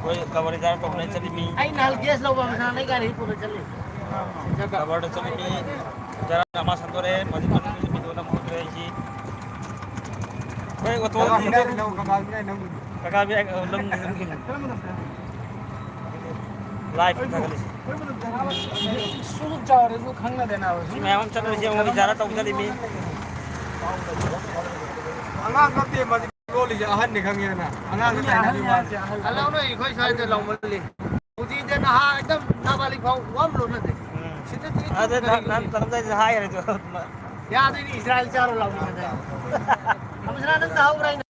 कोई cover jar टोकने चली मी आई नाल केस लो बाबा ना नहीं गाड़ी पूरे चले कवर चली मी जरा nama santore maju maju mi dona mut rahi ji कोई तो kakak bi lum live thagli सुलुक जा रहे जो खंग ना देना हो मैं हम चल रही है जरा टोक चली मी angang ko ti ma ko li ahan ni khang na angang ka na ni wa hello नो इखोई साइड लौ मली उदी दे ना एकदम ना वाली खाओ वम लो ना दे सीधे ती अरे nan तरफ से हाय रे जो याद नहीं इजराइल चारो लाउ ना दे हम इसरा नंद हाउ रही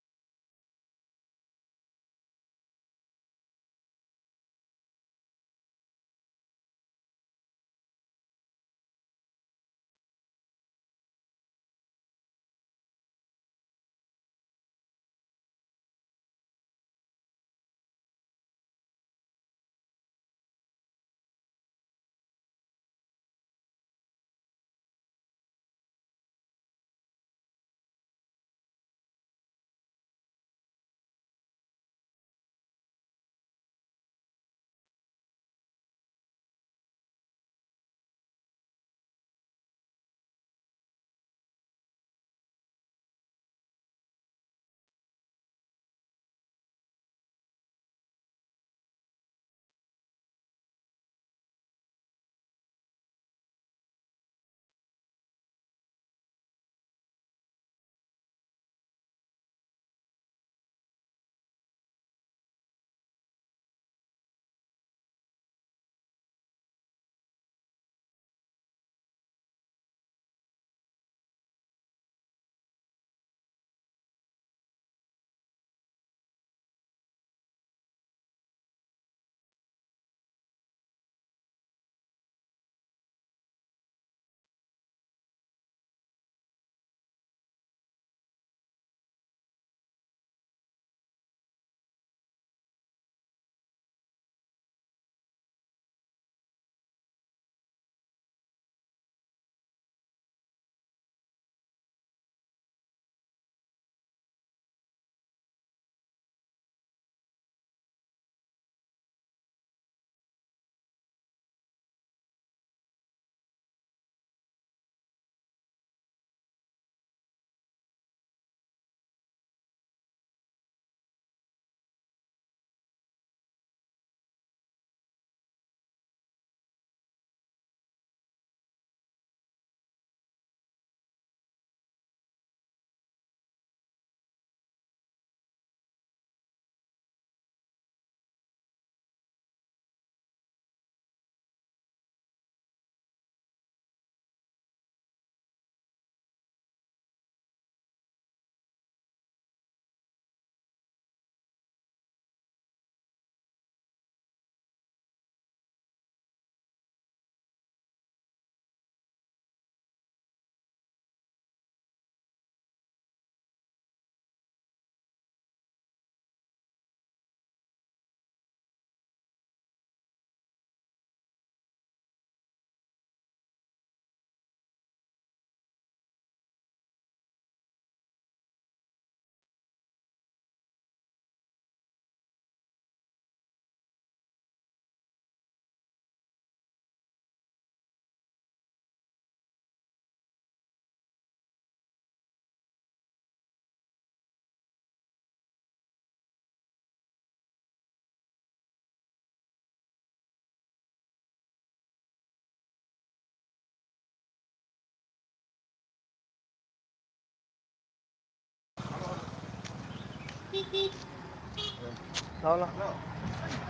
sao lo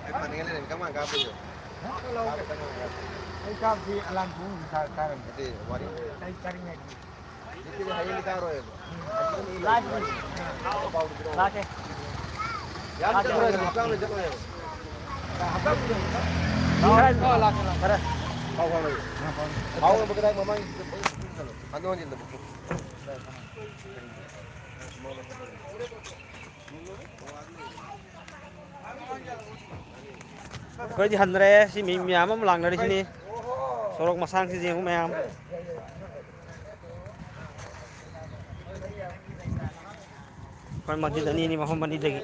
Pan ngene len kamang ka pu yo आई काम की अलान को कारण ti wari आई करेंगे ti hayi ni ka ro yo last में लास्ट है ya ta ro yo ka le jalo yo last last करे kau kau yo kau mo kedai mamang ando jin da कोई हन रहे सी मी म्याम हम लांग रही थी sorok masang si jeng ma'am कोई मस्जिद नहीं नहीं वहाँ बनी देगी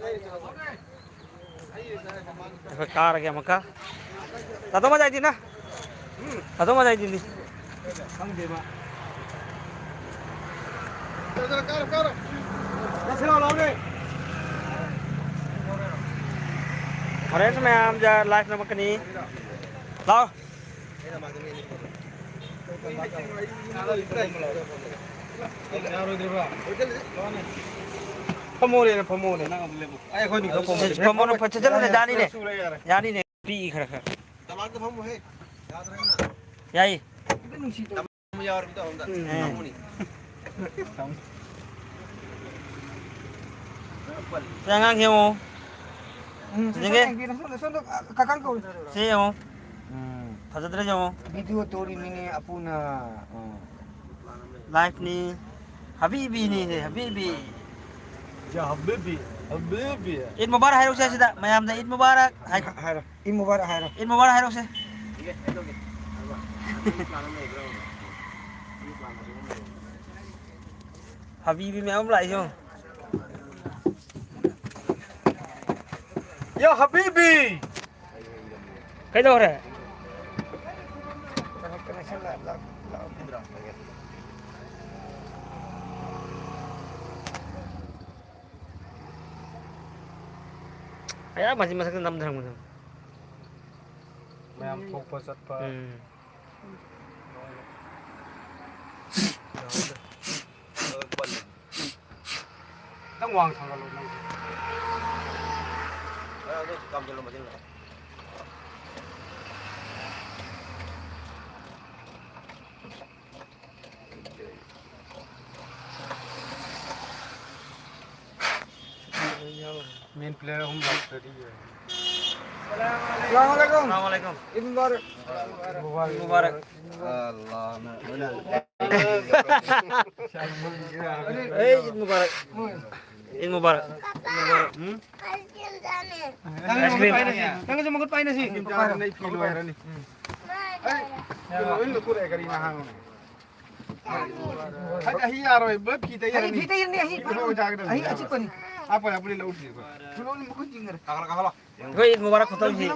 ꯑꯩꯈꯣꯏ ꯀꯥꯔꯒꯦ ꯑꯃꯨꯛꯀ ꯇꯥꯇꯣ ꯃꯖꯥꯏꯗꯤꯅ ꯇꯥꯇꯣ ꯃꯖꯥꯏꯗꯤꯅꯤ ꯈꯪꯗꯦꯕ ꯀꯥꯔꯣ ꯂꯥꯛꯁꯤꯔꯣ ꯂꯥꯎꯅꯦ ꯍꯣꯔꯦꯟ ꯃꯌꯥꯝꯁꯦ ꯂꯥꯏꯐ ꯅꯝꯃꯛꯀꯅꯤ ꯂꯥꯛꯑꯣ ꯐꯝꯃꯣꯅꯦ ꯐꯝꯃꯣꯅꯦ ꯅꯪ ꯑꯗꯨ ꯂꯦꯞꯄꯨ ꯑꯩꯈꯣꯏꯅꯤ ꯈꯔ ꯐꯝꯃꯣꯅ ꯆꯠꯂꯨꯅꯦ ꯌꯥꯅꯤꯅꯦ ꯌꯥꯅꯤꯅꯦ ꯄꯤ ꯈꯔ ꯈꯔ ꯇꯃꯥꯡꯗ ꯐꯝꯃꯨꯍꯦ ꯌꯥꯗ꯭ꯔꯒꯅ ꯌꯥꯏ ꯅꯨꯡꯁꯤꯗ ꯌꯥꯎꯔꯕꯤꯗ ꯑꯝꯗ ꯐꯝꯃꯨꯅꯤ ꯁꯤ ꯑꯉꯥꯡ ꯌꯦꯡꯉꯣ kakang kau ꯁꯤ ꯌꯦꯡꯉꯣ ꯐꯖꯗ꯭ꯔꯦ ꯌꯦꯡꯉꯣ video tori mini apuna ꯂꯥꯏꯐꯅꯤ ꯍꯕꯤꯕꯤꯅꯤ ꯍꯕꯤꯕꯤ ya habibi habibi ꯏꯗ ꯃꯨꯕꯥꯔꯛ ꯍꯥꯏꯔꯛꯁꯦ ꯁꯤꯗ ꯃꯌꯥꯝꯗ ꯏꯗ Mubarak haira in mubarak haira ꯏꯗ ꯃꯨꯕꯥꯔꯛ ꯍꯥꯏꯔꯛꯁꯦ ꯍꯕꯤꯕꯤ ꯃꯌꯥꯝ ꯂꯥꯛꯏꯁꯦ ya habibi ꯀꯩꯗꯧꯔꯦ ꯑꯌꯥ ꯃꯁꯤ ꯃꯁꯛꯇ ꯅꯝꯊꯔꯝꯒꯗꯕ mayam thokpa chatpa tang wang thangalo nang ꯑꯗꯨ ꯀꯝꯖꯜꯂꯣ ꯃꯇꯦꯡ main player hum ready hai assalamualaikum Assalamualaikum Eid Mubarak Mubarak Allah Hey Eid Mubarak Eid Mubarak Ice cream Tang sa magot paina si para na feel wa rani ay in lu kure kari na hang hay ahi aro ba kita ya ni kita ni ahi achi pani apa ya boleh laut ni suno ni magot jingar kakala kakala Koy Eid Mubarak ko tawji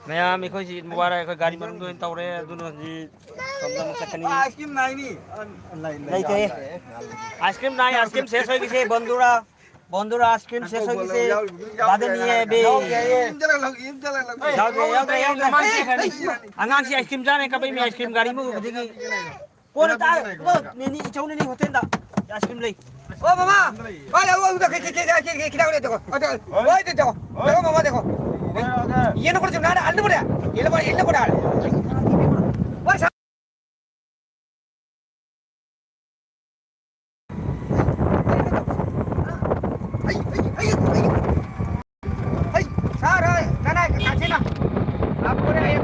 Maya mi koy Eid Mubarak ko gari marung doin tawre duno ji samdam sakani ice cream nai ni নাই কে ice cream নাই ice cream শেষ হয়ে গেছে বন্ধুরা বন্ধুরা ice cream শেষ হয়ে গেছে বাদে নিয়ে বে angang si ice cream jane ka bai mi ice cream gari mu digi ko na ta ni ni chau ni hotel da ice cream lei ओ मामा ओए वो उधर खिला ले देखो ओए देखो देखो मामा देखो ये ना कुछ ना अल्ल पड़ा ये पड़ा ओए सर ना ना काचे ना आप पूरे आइए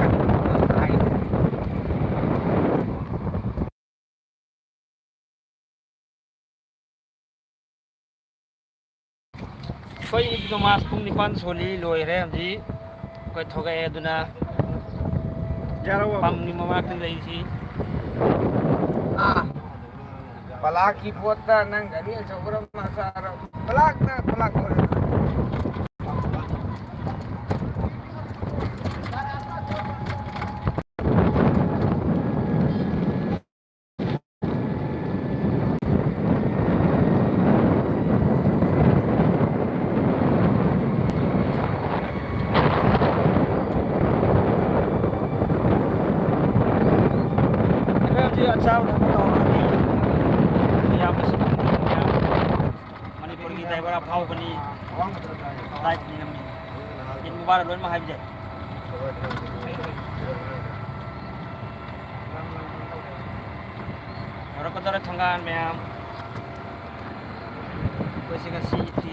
koi ibno mas pung nipan soli loi re amji koi thoga e duna pam ni mama tin lai si Palaki puota nang gari sobrang masarap. Palak na palak. अच्छा Manipur ki dai bara phau bani light ni namni in mubarak lon ma habi jai ora ko dara thangan meam ko singa si ti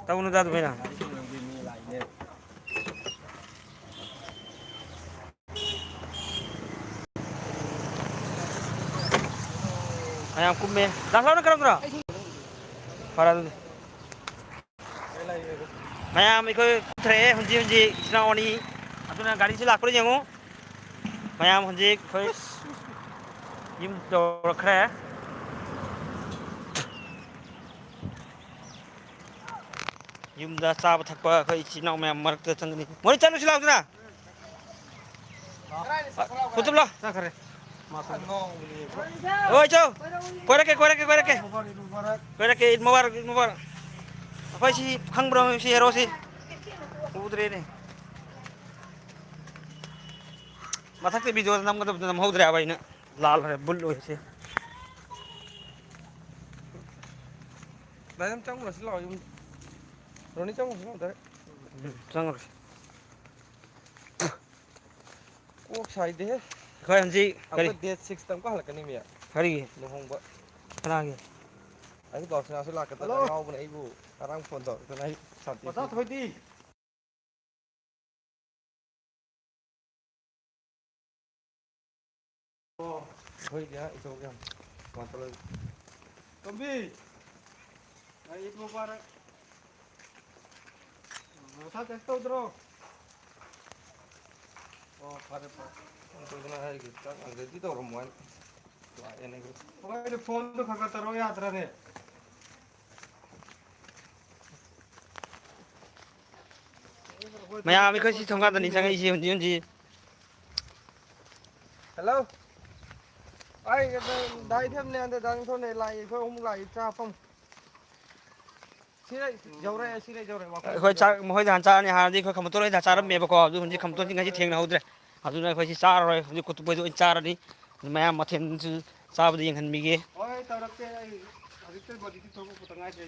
tahu nu dah tu mana mayam kumme dasar na karang para mayam ikoi tre hunji sinawani aduna gari si lakpuri jangu mayam hunji koi yim do rakre yum da sab thakpa koi sinau mayam marak ta changni moni chalu si lauduna kutub la na kare oi chau kore ke it mubarak apa sih khang bro si hero si udre ne mathak te video nam ka nam hodre abai na lal hai bul oi se Bayam chang mas lo yung Roni chang mas lo dai. chang Ko sai de. khoi hanji Apa kari date 6 tam ka halak ni mia. kari No hong ba. kana ge Ai ba sa la ka ta ngau ba ai bu. Arang phone to ka nai sat. bata thoi di Hoi dia itu kan. Mantul. Tombi. Ay it mubarak. Sa testo dro. Oh, pare pa. Itu na hai kita angrezi to romuan. To ai ne ko. Oy phone to khaka taro yatra ne. mayam ikoi si thongga dani changai si hunji Hello. Ai dai thêm ne ande dang thon ne lai ko om lai cha phong. Sire jaure wa. khoi cha moi dan cha ni ha di khoi khamto roi da cha ram me ba ko du hunji khamto singa si theng na hodre aduna khoi si cha roi hunji kutu bai du cha ra ni mayam mathen chu cha bu ding han mi ge Oy tarak ke ai adikte bodi ti thobo putangai je.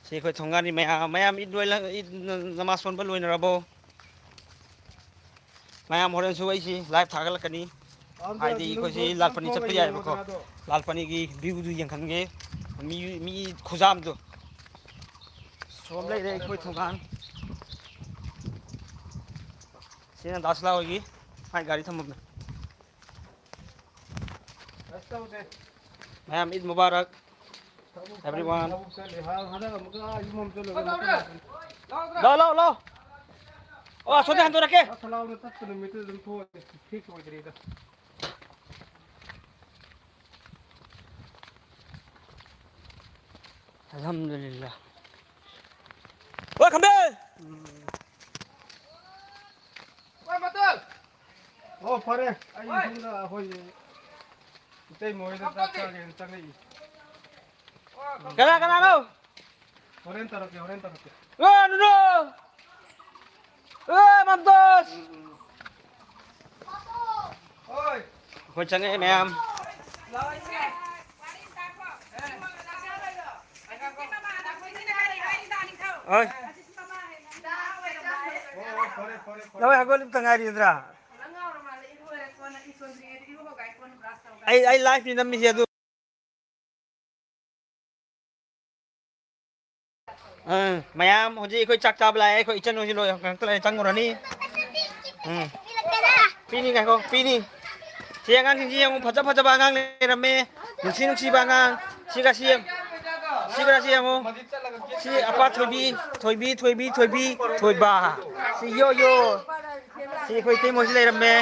si khoi thongga ni mayam it doi la it namas pon ba loi na rabo mayam horen su ai si live thagal kani ai di khoi si lal pani chat pa yai ba ko lal pani gi view du yang khan ge mi khuzam du som lai re khoi thonggan sina dasla hogi ai gari thamam na Rasta hote. mayam Eid Mubarak everyone lo oh so de han to rake alhamdulillah oh kambe Oh, pare. Ai hunda hoi. Tei moi da ta ta gen ta nei. kana lo Horen tarak ke. oh no mamdos Oi. khoi chang e mayam oi Lawa aku lim tengah di Indra. Ai live ni namni siya tu. Mayam hoji koi chak chab lai koi ichen hoji lo yang tu lai chang ngorani. Pini ngai ko pini. Siang ang sing yang phaja bangang ni rame. Nusi bangang. Siga siang. Siga siang mo. Si apa thoi ba. Si yo. Si koi te mo silai rame.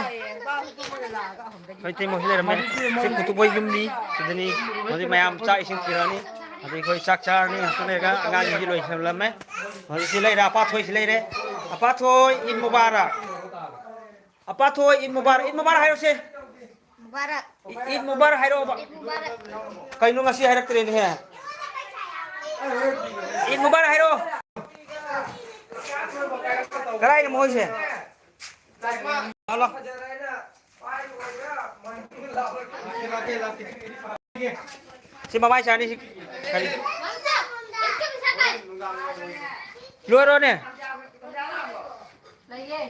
Koi te mo silai rame. Si kutu boy gumni. Sidani hoji mayam cha ising tirani. Adi koi chak char ni hasune ga angang ji loi sam lame. Hoji silai ra apa thoi silai re. Apa thoi Eid Mubarak. Apa thoi Eid Mubarak. Eid Mubarak hayo se. Mubarak. Eid Mubarak hayo ba. Mubarak. Kaino ngasi harak tren he. Eid Mubarak hayo. Karai mo hoise. Allah. Si mamai chani si kali. Luar ne. Lagi.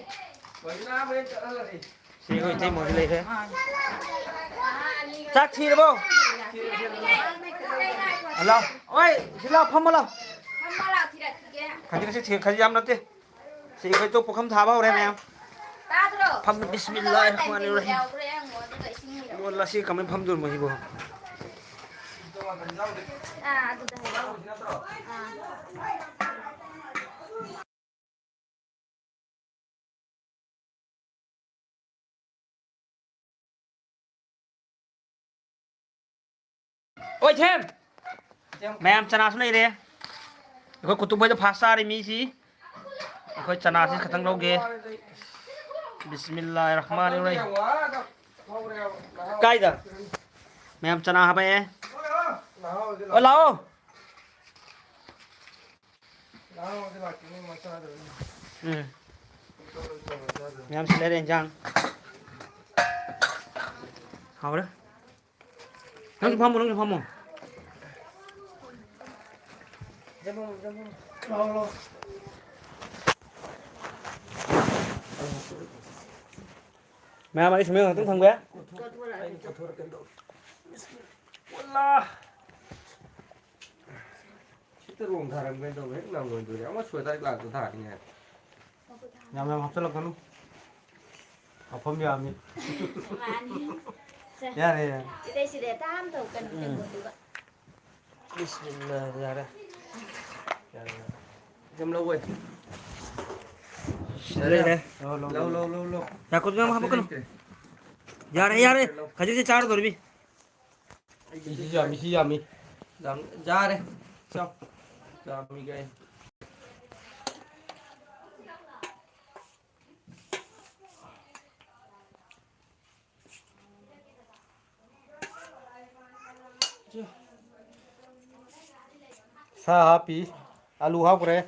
Si koi te mo le he. Chak thi bo. Allah. Oi, sila pham la. Hamala tidak tiga. Khani si khani jam nate. Si koi to pokham tha ba hore na. Tadro. Pham bismillahirrahmanirrahim. ꯂꯁꯤ ꯀꯃꯥꯏꯅ ꯐꯝꯗꯣꯏꯅꯣ ꯃꯁꯤꯕꯨ ꯑꯗꯨꯗ ꯍꯥꯏꯔꯛꯑꯣ ôi thêm mẹ em chana xuống đây đi có cụt bây giờ phá xa đi mi gì có chana thì khát lâu ghê Bismillahirrahmanirrahim cay đó mẹ em chana hả bé ôi lâu mẹ em sẽ lấy đèn chăng hào đó nóng chụp phong một mẹ mày xuống miếng tiếng thằng bé 시트로 사람 괜찮아 왜 나온 건데 아마 수에다 이거 안 다. 아니냐. 냠냠 합쳐놓고 가노 범위함이 Mà 야네 đây sẽ để tam đầu cần được một đứa. 비스밀라 야래 좀 lâu rồi. 잘해 lâu. 야 그거 좀 한번 끊어 야래 가지고 짜로 돌비 미시야미. ra đây. Xong. Ra mi cái. 사 하피 알루 하고 그래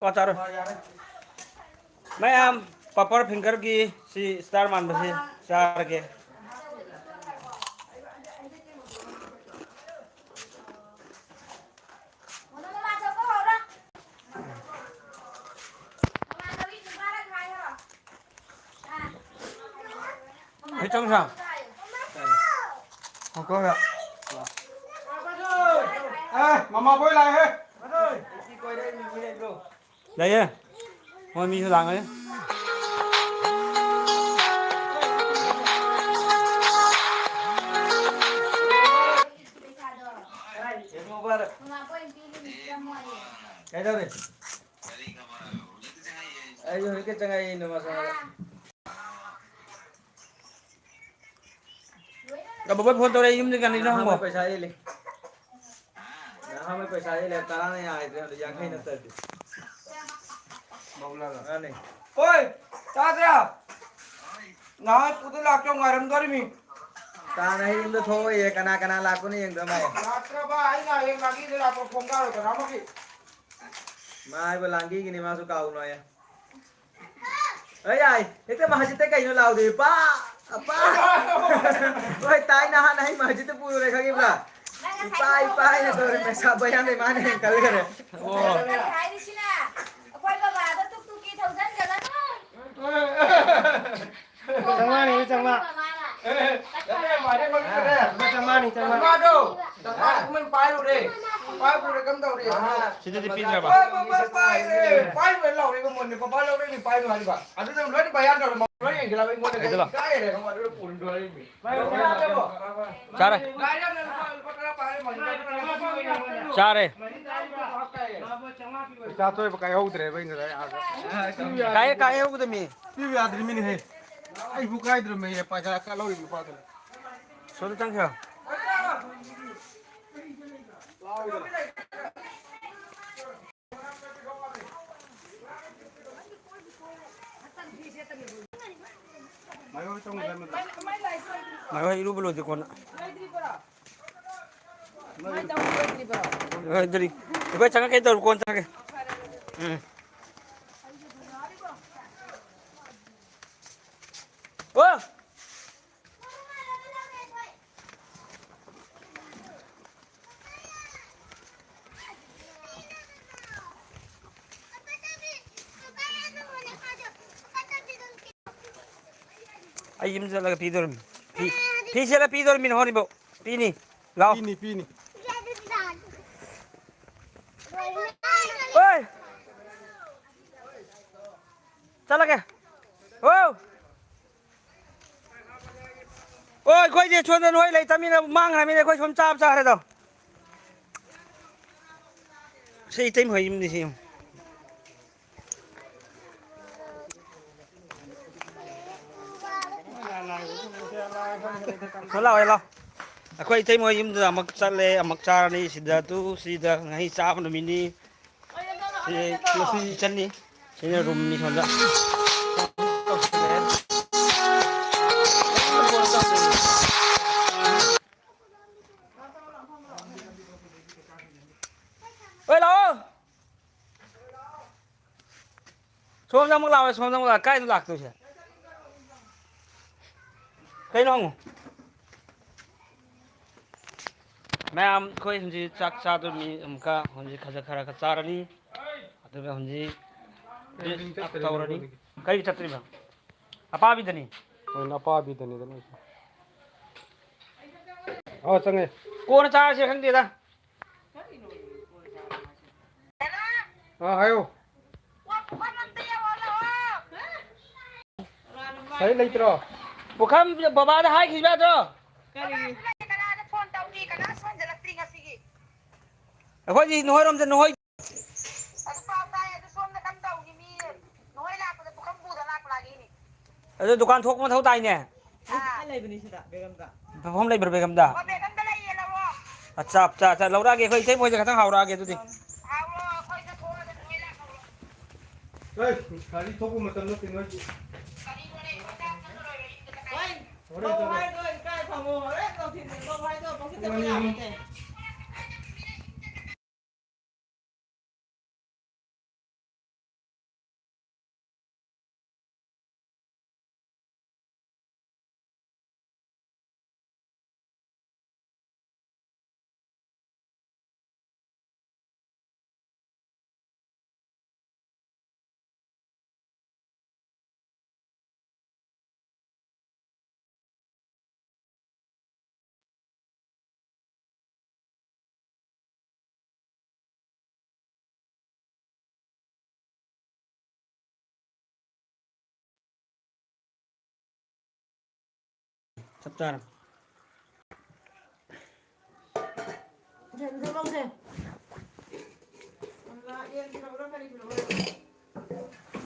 có chào rồi mấy em papa finger ki si star man basi char ke thấy trong sao Không có ạ. Ê, mà bôi lại hết. đấy á thôi mi làm ấy cái đâu này ấy rồi cái chân ấy nó mà sao cái bố phone tôi đây dùng cái này nó không có पैसा ये ले हमें पैसा ये ले तारा नहीं आए थे यहाँ कहीं न तर नहीं Ôi, ta thế à? Nói, tôi tôi lạc trong ngoài đâm tôi đi mình. ta नहीं dùng तो thôi ये कना कना लाको नहीं dùng तो mày Lạc ra ba ấy này, em lạc đi thế là không cao được cả nó mà kì. mai vừa làm cái này mà số cầu rồi ấy ai thế cái mà chỉ tới cái nó lao thì pa pa ôi tai na này mà chỉ tới bùi này khác là pai pai này tôi phải sao bây giờ này mà này cái này ô Chẳng mà đây mà cái này. Chẳng mà đâu. Chẳng mà mình phai rồi đi. Phai rồi để cầm đầu đi. chỉ tới pin rồi Phai rồi lâu đi có muốn đi có bao lâu đi phai rồi đi bà. Anh tôi nói đi bay ăn rồi mà nói gì là mình muốn cái này không phải nó phun rồi đi. cha đây cha đây Cha tôi cái hậu đấy bây giờ cái heo của mình Pivi adri mini hai. Ai bukai dulu mei apa cara kalau ibu pakai. số nó tăng chưa Mayo trong người mình. mày ơi lúc bây giờ còn đi bây chẳng cái đầu con chẳng cái ô ai im ra là pi dormi pi sẽ là pi dormi nó đi bộ pi ni lao Pini. ơi sao là kìa ô ôi coi gì chuồn ra nuôi lấy tao mình mang này mình coi chuồn chạm ra đây đâu xây thêm hồi im đi xem nó lao lao quay thêm hồi im là mặc cha lê mặc cha này sida ngay cha mà mình đi si chân đi sini room ni thôi đó ơi lo xuống ra mức lao xuống ra mức là cái nó lạc rồi chứ cái nó không मैं हम कोई हमजी चाक चादर में हमका हमजी खजा खरा का चारनी तो मैं हमजी तावरनी कई छतरी में अपा भी दनी Nah apa abi tadi tadi. Oh cengai. कौन चार से खंग देता Ah ayo. Saya lagi terus. बुखम बाबा दा हाय खिजबा तो अखोई जी नोय रम जे नोय अरे दुकान थोक में थौ ताई ने हम ले बरबे गमदा अच्छा अच्छा अच्छा लौरा के खोई थे मोय खतंग हावरा के तुदी Hey, kali tu pun macam tu tinggal. Ôi, không ai rồi, cái phòng ngủ đấy, cầu thịt không ai rồi, có cái tập nhà chắp cha nào. Thêm thêm bông thêm. Là yên thì nó phải đi rồi.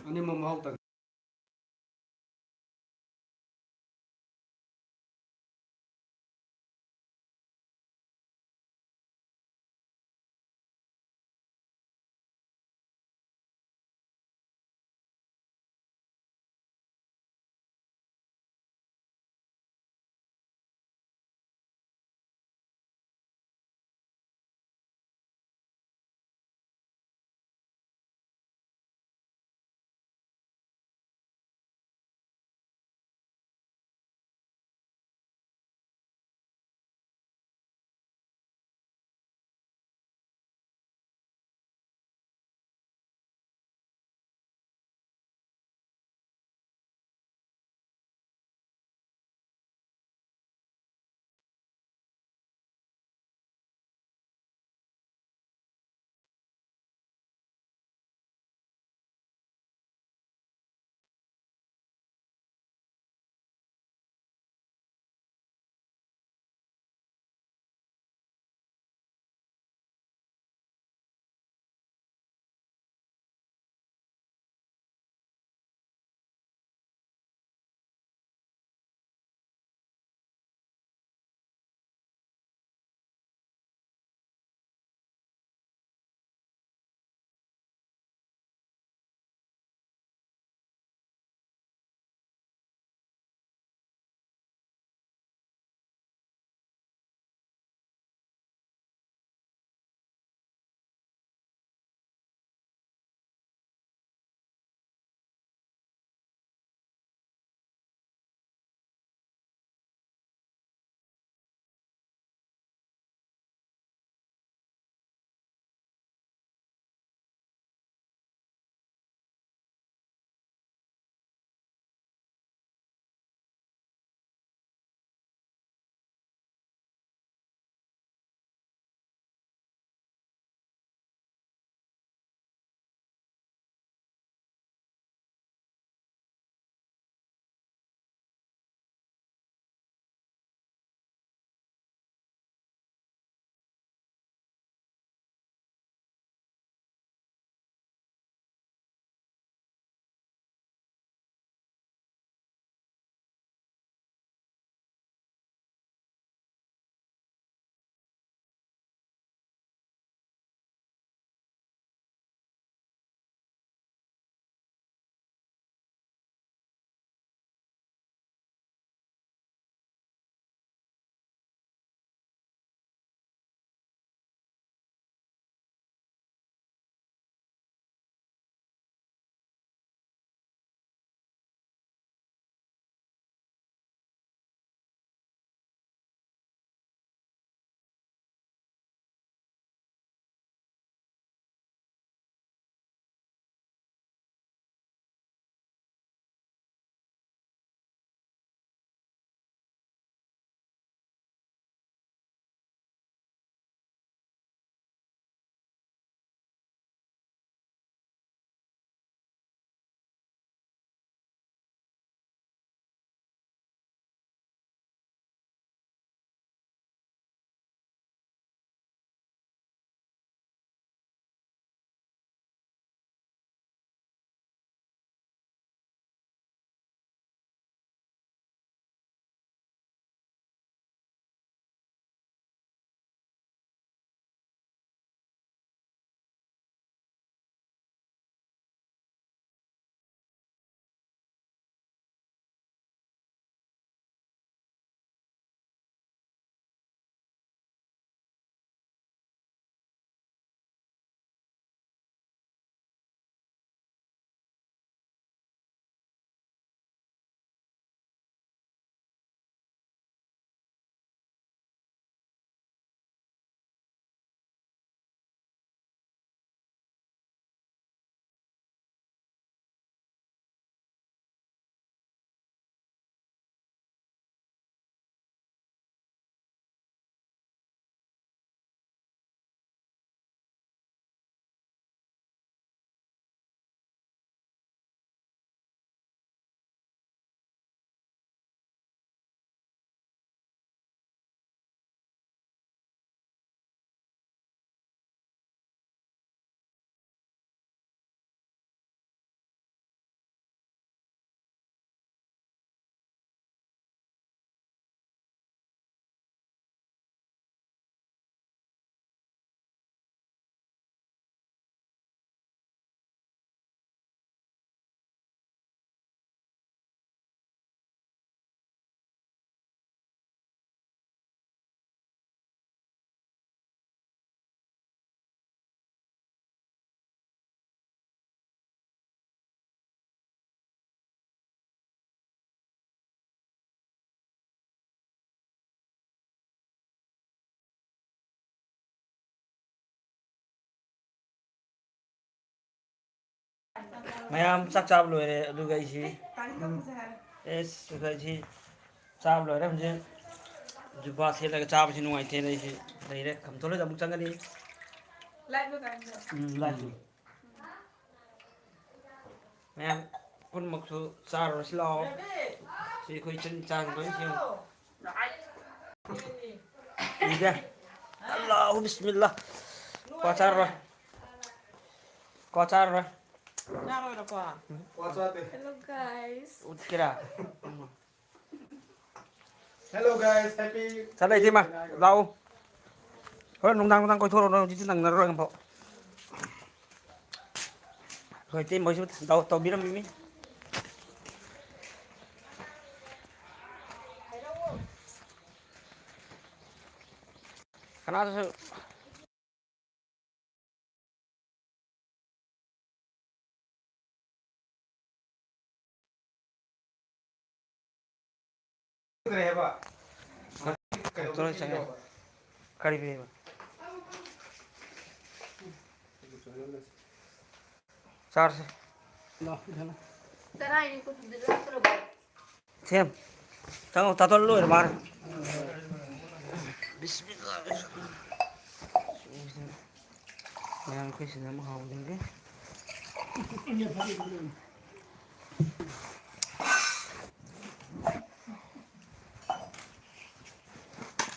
Anh em mau học ꯃꯌꯥꯝ ꯆꯥꯛ ꯆꯥꯕ ꯂꯣꯏꯔꯦ ꯑꯗꯨꯒ ꯑꯩꯁꯤ ꯑꯗꯨꯒ ꯑꯩꯁꯤ ꯆꯥꯕ ꯂꯣꯏꯔꯦ ꯍꯧꯖꯤꯛ ꯖꯨꯕꯥ ꯁꯦꯠꯂꯒ ꯆꯥꯕꯁꯤ ꯅꯨꯡꯉꯥꯏꯇꯦꯅ ꯑꯩꯁꯤ ꯂꯩꯔꯦ ꯈꯝꯊꯣꯛꯂꯒ ꯑꯃꯨꯛ ꯆꯪꯒꯅꯤ light mẹ con mặc số xa rồi xí lo thì khơi chân trang với nhiều đi ra Allahu Bismillah qua cha rồi qua cha rồi Ra rồi được quả. Hello guys. út kia à Hello guys, happy. sao đây thế mà đâu hơn nông đang coi thua đâu chứ thằng nó rồi không bộ rồi tìm mấy chút đâu tao biết lắm mimi Karena Kere ba? terus saya kali ini Sar Cái này thì cũng rất là xem chẳng ta tôi lôi mà Bismillah yang aku sini mau hau dengke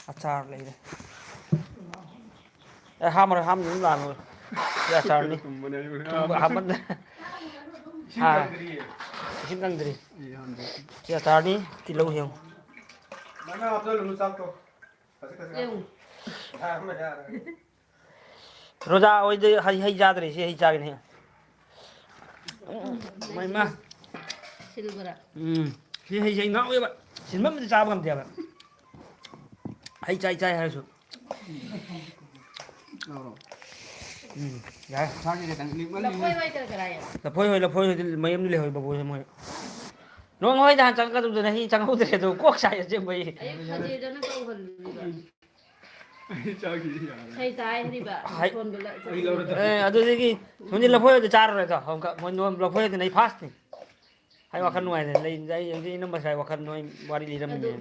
achar lấy đây ham những làm rồi achar đi ham mất xin căng đi achar đi thì lâu hiểu Mana apa lu sak to? đều. Ah, mana. रोजा ओइ hay जा रही है hay जा के नहीं mày mà Silver. hay ngáo vậy bạn xin mất mình sao làm gì bạn hay chay hay rồi dạ là phôi thì mấy em đi lười bà bùi thôi nó nói ra chẳng có tụi này chẳng hút thì tụi quốc xài chứ mày Ấy có gì đó nó câu phần gì vậy? Hay tai đi bà. Con bị lợi. tôi cái muốn là phôi thì char rồi thôi không có muốn là phôi thì này fast này hayว่าขนวยเลยเลยไอ้นี่น้ำมาใส่ว่าขนวยบารีลีน้ำเนี่ย